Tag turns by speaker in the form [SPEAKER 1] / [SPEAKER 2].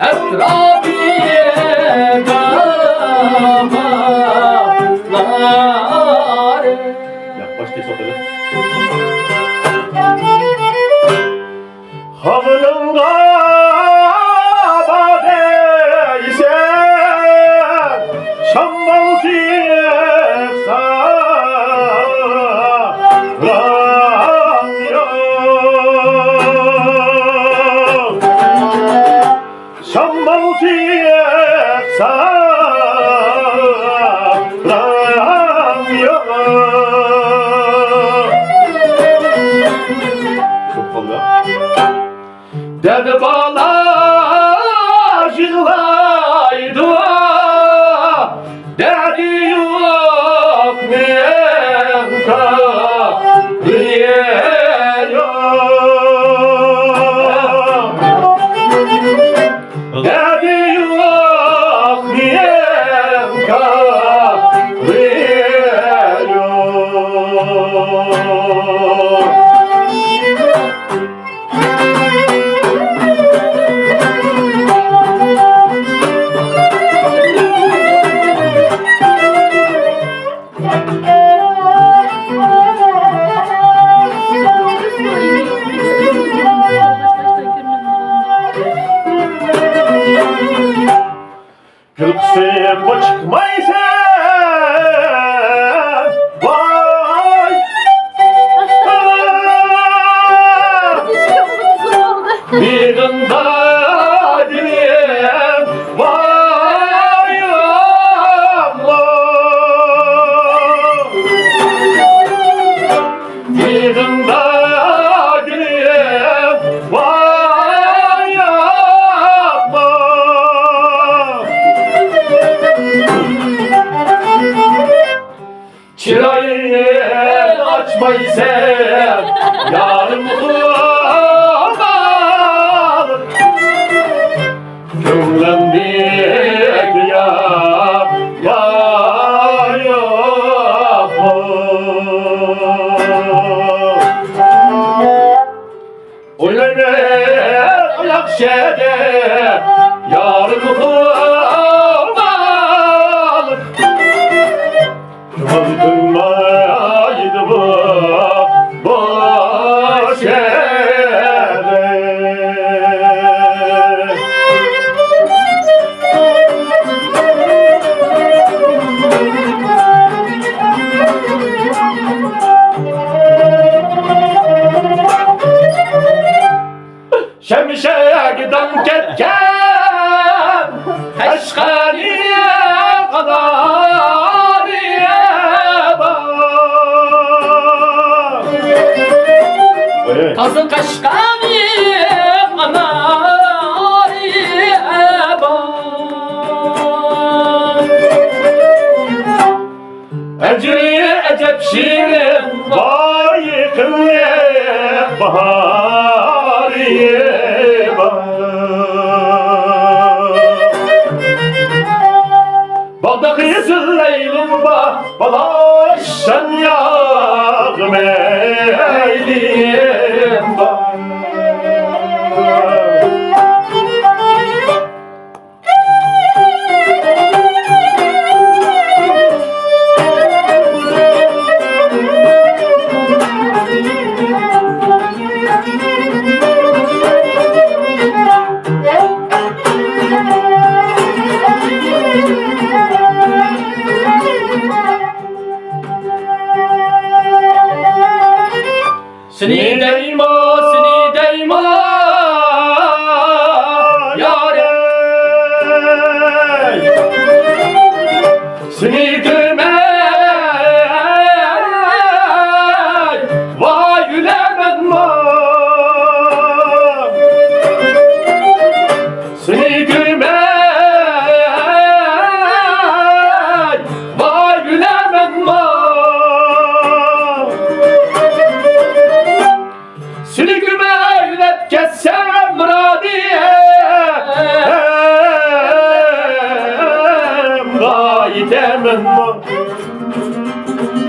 [SPEAKER 1] Esrabiye dağlar.
[SPEAKER 2] Yaklaş kes otele. Havlımda badeyse şammal tiyeksa şammal tiyeksa çok fazla.
[SPEAKER 1] Dedi bana yığlaydı, dedi yok menka diyorum. Dedi yok menka diyorum.
[SPEAKER 2] Gülksem bu çıkmaysa vay bir gında dilim vay Allah bir gında dilim vay Allah çırayı açmayı sev yarım kulağım gönlümdeki ya oynayın ayak şede yarım kulağım kıvılcımlaydı bu boş yere. Şemşek'den ketken Eşkali'ye kadar Kazın kaşkani anari Ecri ecep şirin vay kılle bahari Balda kıyısın leylum balaşsan yağım eyliyim Seni deyma yâre Seni demek vay ülemem Seni demek vay ülemem Seni gümeylep kessem radiye Gayet emin